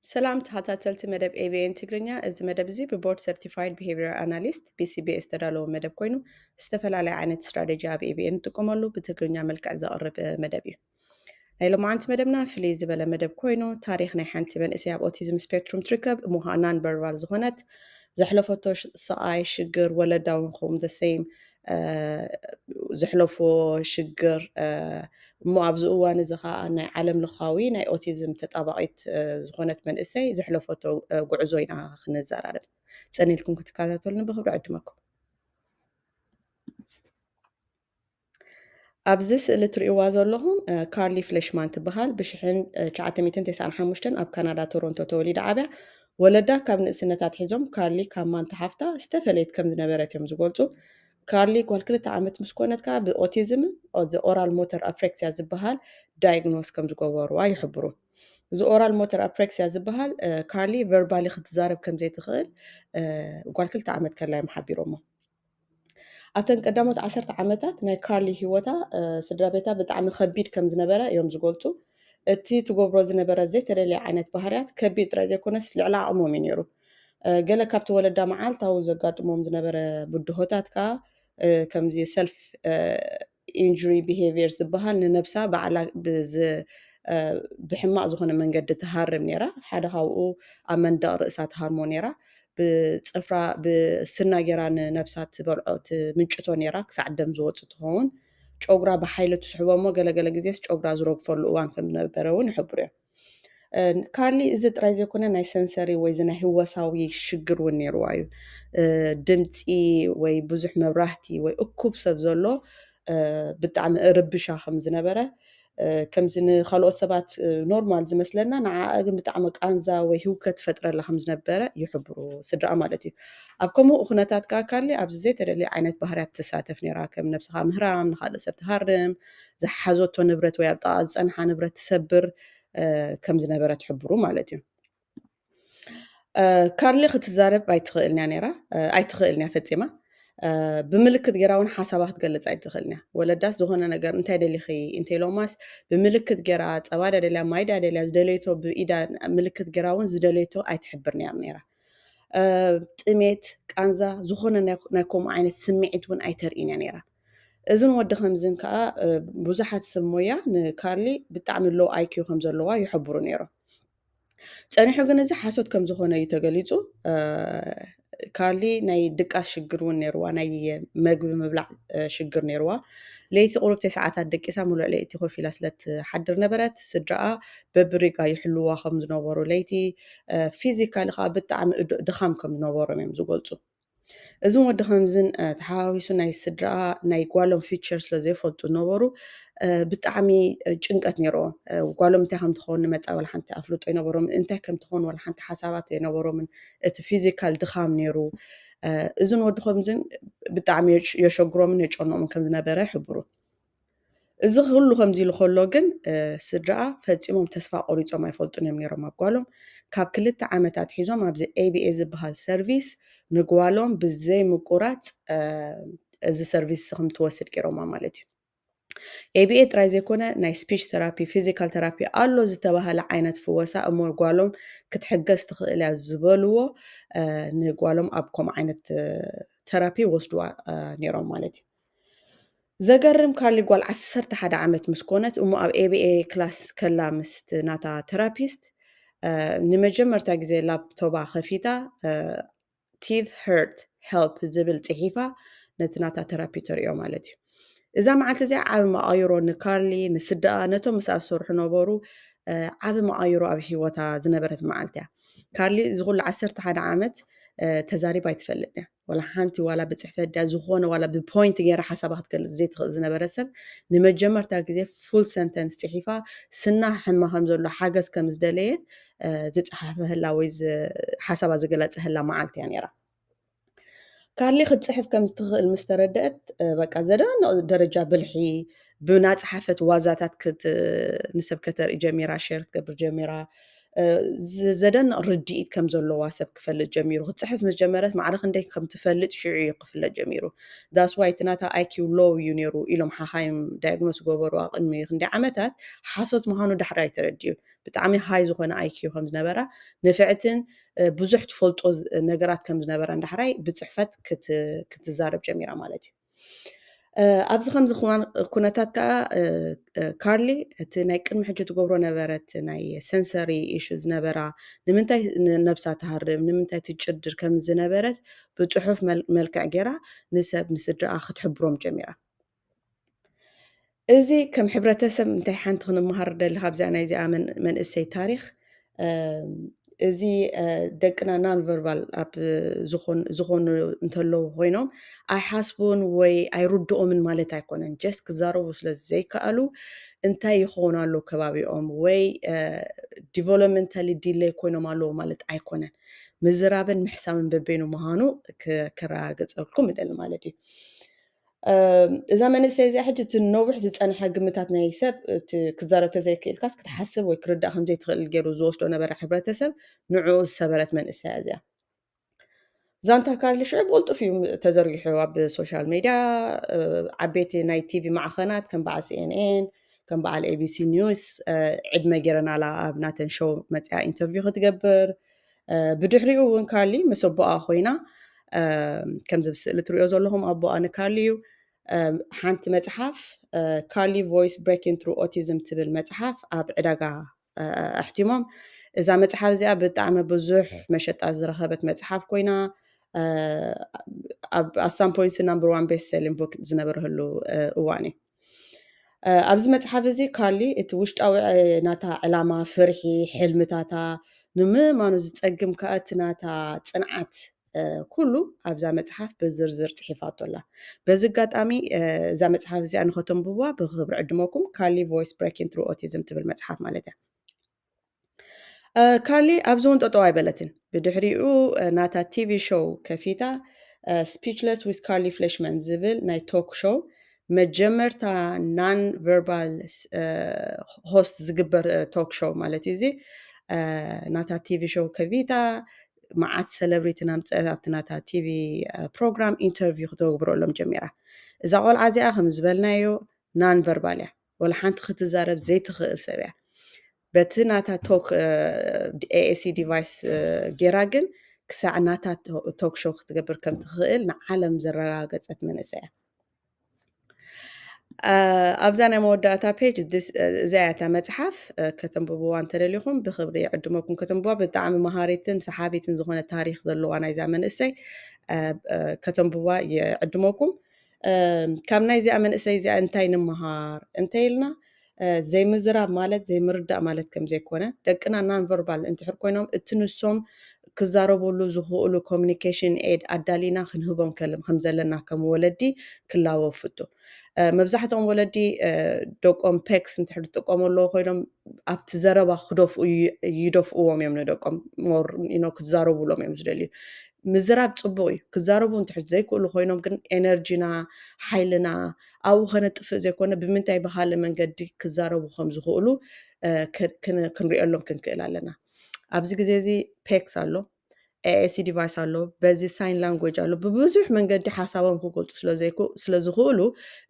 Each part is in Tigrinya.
ሰላም ተኸታተልቲ መደብ ኤቢኤን ትግርኛ እዚ መደብ እዚ ብቦርድ ሰርቲፋይድ ቢሄቪየር ኣናሊስት ቢሲቢኤስ ዝተዳለወ መደብ ኮይኑ ዝተፈላለየ ዓይነት ስትራቴጂ ኣብ ኤቢኤን ንጥቀመሉ ብትግርኛ መልክዕ ዘቕርብ መደብ እዩ። ናይ ሎማዓንቲ መደብና ፍልይ ዝበለ መደብ ኮይኑ ታሪክ ናይ ሓንቲ መንእሰይ ኣብ ኦቲዝም ስፔክትሩም ትርከብ እሙሃ ናን ቨርባል ዝኾነት ዘሕለፈቶ ስቃይ ሽግር ወለዳ እውን ከም ደሰይም ዘሕለፎ ሽግር እሞ ኣብዚ እዋን እዚ ከዓ ናይ ዓለም ለኻዊ ናይ ኦቲዝም ተጣባቂት ዝኾነት መንእሰይ ዘሕለፈቶ ጉዕዞ ኢና ክንዘራረብ ፀኒልኩም ክትከታተሉኒ ብክብሪ ዕድመኩም። ኣብዚ ስእሊ እትሪእዋ ዘለኹም ካርሊ ፍሌሽማን ትበሃል ብ1995 ኣብ ካናዳ ቶሮንቶ ተወሊዳ ዓብያ ወለዳ ካብ ንእስነታ ኣትሒዞም ካርሊ ካብ ማንታ ሓፍታ ዝተፈለየት ከም ዝነበረት እዮም ዝገልፁ። ካርሊ ጓል 2 ዓመት ምስ ኮነት ከዓ ብኦቲዝም ኦራል ሞተር ኣፕሬክሲያ ዝበሃል ዳይግኖስ ከም ዝገበርዋ ይሕብሩ። እዚ ኦራል ሞተር ኣፕሬክሲያ ዝበሃል ካርሊ ቨርባሊ ክትዛረብ ከም ዘይትኽእል ጓል 2 ዓመት ከላ እዮም ሓቢሮሞ። ኣብተን ቀዳሞት 10 ዓመታት ናይ ካርሊ ሂወታ ስድራ ቤታ ብጣዕሚ ከቢድ ከም ዝነበረ እዮም ዝገልፁ። እቲ ትገብሮ ዝነበረ ዘይተደለየ ዓይነት ባህርያት ከቢድ ጥራይ ዘይኮነስ ልዕሊ ዓቕሞም እዩ ነይሩ። ገለ ካብቲ ወለዳ መዓልታዊ ዘጋጥሞም ዝነበረ ብድሆታት ከዓ ከምዚ ሰልፍ ኢንጁሪ ቢሄቪየር ዝበሃል ንነብሳ ባዕላ ብሕማቅ ዝኾነ መንገዲ ትሃርም ነይራ። ሓደ ካብኡ ኣብ መንደቅ ርእሳ ትሃርሞ ነይራ። ብፅፍራ ብስና ጌራ ንነብሳ ትበልዖ ትምንጭቶ ነይራ ክሳዕ ደም ዝወፅእ ትኸውን። ጨጉራ ብሓይሊ ትስሕቦ እሞ ገለገለ ግዜስ ጨጉራ ዝረግፈሉ እዋን ከም ዝነበረ እውን ይሕብሩ እዮም። ካርሊ እዚ ጥራይ ዘይኮነ ናይ ሰንሰሪ ወይ ናይ ህወሳዊ ሽግር እውን ነይርዋ እዩ። ድምፂ ወይ ብዙሕ መብራህቲ ወይ እኩብ ሰብ ዘሎ ብጣዕሚ ርብሻ ከም ዝነበረ ከምዚ ንካልኦት ሰባት ኖርማል ዝመስለና ንዓዓ ግን ብጣዕሚ ቃንዛ ወይ ህውከት ፈጥረላ ከም ዝነበረ ይሕብሩ ስድራኣ ማለት እዩ። ኣብ ከምኡ ኩነታት ከዓ ካርሊ ኣብዚ ዘይተደለየ ዓይነት ባህርያት ትሳተፍ ነይራ። ከም ነብስኻ ምህራም፣ ንካልእ ሰብ ትሃርም፣ ዝሓዘቶ ንብረት ወይ ኣብ ጥቃ ዝፀንሓ ንብረት ትሰብር ከም ዝነበረ ትሕብሩ ማለት እዩ። ካርሊ ክትዛረብ ኣይትኽእልን እያ ነይራ ኣይትኽእልን እያ ፈፂማ ብምልክት ጌራ እውን ሓሳባ ክትገልፅ ኣይትኽእልን እያ። ወለዳስ ዝኾነ ነገር እንታይ ደሊኺ እንተኢሎማስ ብምልክት ጌራ ፀባ ደልያ ማይ ደልያ ዝደለይቶ ብኢዳ ምልክት ጌራ እውን ዝደለይቶ ኣይትሕብርን እያ ነይራ። ጥሜት ቃንዛ ዝኾነ ናይ ከምኡ ዓይነት ስምዒት እውን ኣይተርእን እያ ነይራ። እዚ ንወዲ ከምዝን ከዓ ብዙሓት ሰብ ሞያ ንካርሊ ብጣዕሚ ሎው ኣይኪዩ ከም ዘለዋ ይሕብሩ ነይሮም። ፀኒሑ ግን እዚ ሓሶት ከም ዝኾነ እዩ ተገሊፁ። ካርሊ ናይ ድቃስ ሽግር እውን ነይርዋ፣ ናይ መግቢ ምብላዕ ሽግር ነይርዋ። ለይቲ ቁሩብ 9 ሰዓታት ደቂሳ ሙሉእ ለይቲ ኮፍ ኢላ ስለትሓድር ነበረት። ስድራኣ በብሪጋ ይሕልዋ ከም ዝነበሩ ለይቲ ፊዚካሊ ከዓ ብጣዕሚ ድኻም ከም ዝነበሮም እዮም ዝገልፁ። እዚ ወዲ ከምዝን ተሓዋዊሱ ናይ ስድራኣ ናይ ጓሎም ፊቸር ስለዘይፈልጡ ዝነበሩ ብጣዕሚ ጭንቀት ነይሮም። ጓሎም እንታይ ከም ትኸውን ንመፃበል ሓንቲ ኣፍልጦ ይነበሮም፣ እንታይ ከም ትኸውን ወላ ሓንቲ ሓሳባት ይነበሮምን። እቲ ፊዚካል ድኻም ነይሩ። እዚ ንወዲ ከምዝን ብጣዕሚ የሸግሮምን የጨንቆምን ከም ዝነበረ ይሕብሩ። እዚ ኩሉ ከምዚ ኢሉ ከሎ ግን ስድራኣ ፈፂሞም ተስፋ ቆሪፆም ኣይፈልጡን እዮም ነይሮም ኣብ ጓሎም። ካብ 2 ዓመታት ሒዞም ኣብዚ ኤቢኤ ዝበሃል ሰርቪስ ንጓሎም ብዘይ ምቁራፅ እዚ ሰርቪስ ከም ትወስድ ገይሮማ ማለት እዩ። ኤቢኤ ጥራይ ዘይኮነ ናይ ስፒች ተራፒ ፊዚካል ተራፒ ኣሎ ዝተባሃለ ዓይነት ፍወሳ እሞ ጓሎም ክትሕገዝ ትኽእል እያ ዝበልዎ ንጓሎም ኣብ ከምኡ ዓይነት ተራፒ ወስድዋ ነይሮም ማለት እዩ። ዘገርም ካርሊ ጓል 11 ዓመት ምስ ኮነት እሞ ኣብ ኤቢኤ ክላስ ከላ ምስቲ ናታ ተራፒስት ንመጀመርታ ግዜ ላፕቶባ ከፊታ ቲቭ ሄርት ሄልፕ ዝብል ፅሒፋ ነቲ ናታ ተራፒ ተሪኦ ማለት እዩ። እዛ መዓልቲ እዚኣ ዓብ መቃይሮ ንካርሊ ንስድኣ ነቶም ምስኣ ዝሰርሑ ነበሩ ዓብ መቃይሮ ኣብ ሂወታ ዝነበረት መዓልቲ እያ። ካርሊ እዚ ኩሉ 11 ዓመት ተዛሪባ ኣይትፈልጥ እያ። ወላ ሓንቲ ዋላ ብፅሕፈት ድያ ዝኾነ ዋላ ብፖይንት ጌራ ሓሳባ ክትገልፅ ዘይትኽእል ዝነበረ ሰብ ንመጀመርታ ግዜ ፉል ሰንተንስ ፅሒፋ ስና ሕማ ከም ዘሎ ሓገዝ ከም ዝደለየት ዝፀሓፈህላ ወይ ሓሳባ ዝገለፀህላ መዓልቲ እያ ነይራ። ካርሊ ክትፅሕፍ ከም ዝትኽእል ምስ ተረድአት በቃ ዘደንቕ ደረጃ ብልሒ ብናፅሓፈት ዋዛታት ንሰብ ከተርኢ ጀሚራ ሼር ክትገብር ጀሚራ። ዘደንቕ ርድኢት ከም ዘለዋ ሰብ ክፈልጥ ጀሚሩ ክትፅሕፍ ምስ ጀመረት ማዕረ ክንደይ ከም ትፈልጥ ሽዑ እዩ ክፍለጥ ጀሚሩ ዳስ ዋይ እቲ ናታ ኣይኪው ሎው እዩ ነይሩ ኢሎም ሓኻይም ዳያግኖስ ገበሩ ቅድሚ ክንደይ ዓመታት ሓሶት ምዃኑ ዳሕራይ ተረዲኡ ብጣዕሚ ሃይ ዝኾነ ኣይኪው ከም ዝነበራ ንፍዕትን ብዙሕ ትፈልጦ ነገራት ከም ዝነበራ ዳሕራይ ብፅሕፈት ክትዛረብ ጀሚራ ማለት እዩ ኣብዚ ከምዚ ኩነታት ከዓ ካርሊ እቲ ናይ ቅድሚ ሕጂ ትገብሮ ነበረት ናይ ሰንሰሪ ኢሹ ዝነበራ ንምንታይ ነብሳ ትሃርብ ንምንታይ ትጭድር ከም ዝነበረት ብፅሑፍ መልክዕ ጌራ ንሰብ ንስድራ ክትሕብሮም ጀሚራ እዚ ከም ሕብረተሰብ እንታይ ሓንቲ ክንመሃር ደሊ ካብዚኣ ናይ እዚኣ መንእሰይ ታሪክ እዚ ደቅና ናን ቨርባል ኣብ ዝኾኑ እንተለዉ ኮይኖም ኣይሓስቡን ወይ ኣይርድኦምን ማለት ኣይኮነን ጀስት ክዛረቡ ስለ ዘይከኣሉ እንታይ ይኸውን ኣሎ ከባቢኦም ወይ ዲቨሎፕመንታሊ ዲሌይ ኮይኖም ኣለዎ ማለት ኣይኮነን ምዝራብን ምሕሳብን በበይኑ ምዃኑ ከረጋግፀልኩም ይደሊ ማለት እዩ እዛ መንእሰይ እዚኣ ሕጂ እቲ ነዊሕ ዝፀንሐ ግምታት ናይ ሰብ ክዛረብ ተዘይክእልካስ ክትሓስብ ወይ ክርዳእ ከምዘይትኽእል ገይሩ ዝወስዶ ነበረ ሕብረተሰብ ንዕኡ ዝሰበረት መንእሰያ እዚኣ ዛንታ ካርሊ ሽዑ ብቕልጡፍ እዩ ተዘርጊሑ ኣብ ሶሻል ሚድያ ዓበይቲ ናይ ቲቪ ማዕኸናት ከም በዓል ሲኤንኤን ከም በዓል ኤቢሲ ኒውስ ዕድመ ጌረናላ ኣብ ናተን ሾው መፅያ ኢንተርቪው ክትገብር ብድሕሪኡ እውን ካርሊ ምስ ኣቦኣ ኮይና ከምዚ ብስእሊ ትሪኦ ዘለኹም ኣቦኣ ንካርሊ እዩ ሓንቲ መፅሓፍ ካርሊ ቮይስ ብሬኪንግ ትሩ ኦቲዝም ትብል መፅሓፍ ኣብ ዕዳጋ ኣሕቲሞም እዛ መፅሓፍ እዚኣ ብጣዕሚ ብዙሕ መሸጣ ዝረኸበት መፅሓፍ ኮይና ኣብ ሳም ፖይንትስ ናምበር 1 ቤስት ሴሊንግ ቡክ ዝነበረሉ እዋን እዩ ኣብዚ መፅሓፍ እዚ ካርሊ እቲ ውሽጣዊ ናታ ዕላማ ፍርሒ ሕልምታታ ንምእማኑ ዝፀግም ከዓ እቲ ናታ ፅንዓት ኩሉ ኣብዛ መፅሓፍ ብዝርዝር ፅሒፋቶላ በዚ ኣጋጣሚ እዛ መፅሓፍ እዚኣ ንኸተንብዋ ብክብሪ ዕድመኩም ካርሊ ቮይስ ብሬኪንግ ትሩ ኦቲዝም ትብል መፅሓፍ ማለት እያ ካርሊ ኣብዚ እውን ጠጠው ኣይበለትን ብድሕሪኡ ናታ ቲቪ ሾው ከፊታ ስፒችለስ ዊዝ ካርሊ ፍሌሽመን ዝብል ናይ ቶክ ሾው መጀመርታ ናን ቨርባል ሆስት ዝግበር ቶክ ሾው ማለት እዩ እዚ ናታ ቲቪ ሾው ከፊታ መዓት ሴሌብሪቲ ናምፀት ኣብቲ ናታ ቲቪ ፕሮግራም ኢንተርቪው ክትገብረሎም ጀሚራ እዛ ቆልዓ እዚኣ ከም ዝበልናዮ ናን ቨርባል እያ ወላ ሓንቲ ክትዛረብ ዘይትኽእል ሰብ እያ በቲ ናታ ቶክ ኤኤሲ ዲቫይስ ጌራ ግን ክሳዕ ናታ ቶክ ሾው ክትገብር ከም ትኽእል ንዓለም ዘረጋገፀት መንእሰይ እያ ኣብዛ ናይ መወዳእታ ፔጅ እዚኣ እታ መፅሓፍ ከተንብብዋ እንተደሊኹም ብክብሪ ዕድመኩም ከተንብዋ ብጣዕሚ መሃሪትን ሰሓቢትን ዝኾነ ታሪክ ዘለዋ ናይዛ መንእሰይ ከተንብዋ የዕድመኩም ካብ ናይ እዚኣ መንእሰይ እዚኣ እንታይ ንምሃር እንታይ ኢልና ዘይምዝራብ ማለት ዘይምርዳእ ማለት ከም ዘይኮነ ደቅና ናን ቨርባል እንትሕር ኮይኖም እቲ ንሶም ክዛረበሉ ዝኽእሉ ኮሚኒኬሽን ኤድ ኣዳሊና ክንህቦም ከም ዘለና ከም ወለዲ ክላወፍቱ መብዛሕትኦም ወለዲ ደቆም ፔክስ እንትሕር ዝጥቀሙ ኣለዎ ኮይኖም ኣብቲ ዘረባ ይደፍእዎም እዮም ንደቆም ሞር ክዛረብሎም እዮም ዝደልዩ ምዝራብ ፅቡቅ እዩ ክዛረቡ እንትሕር ዘይክእሉ ኮይኖም ግን ኤነርጂና ሓይልና ኣብኡ ከነጥፍእ ዘይኮነ ብምንታይ ብካልእ መንገዲ ክዛረቡ ከም ዝኽእሉ ክንሪአሎም ክንክእል ኣለና ኣብዚ ግዜ እዚ ፔክስ ኣሎ ኤኤሲ ዲቫይስ ኣሎ በዚ ሳይን ላንጉጅ ኣሎ ብብዙሕ መንገዲ ሓሳቦም ክገልፁ ስለዝኽእሉ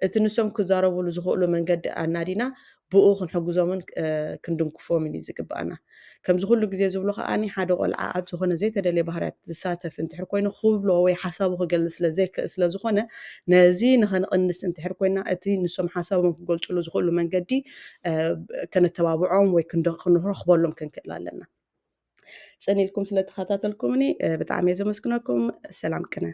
እቲ ንሶም ክዛረብሉ ዝኽእሉ መንገዲ ኣናዲና ብኡ ክንሕግዞምን ክንድንክፎምን እዩ ዝግባአና ከምዚ ኩሉ ግዜ ዝብሉ ከዓኒ ሓደ ቆልዓ ኣብ ዝኾነ ዘይተደለየ ባህርያት ዝሳተፍ እንትሕር ኮይኑ ክብሎ ወይ ሓሳቡ ክገልፅ ስለዝኾነ ነዚ ንኸንቅንስ እንትሕር ኮይና እቲ ንሶም ሓሳቦም ክገልፅሉ ዝኽእሉ መንገዲ ከነተባብዖም ወይ ክንረኽበሎም ክንክእል ኣለና ፅኒኢልኩም ስለተኸታተልኩምኒ ብጣዕሚ እየ ዘመስግነኩም ሰላም ቅነ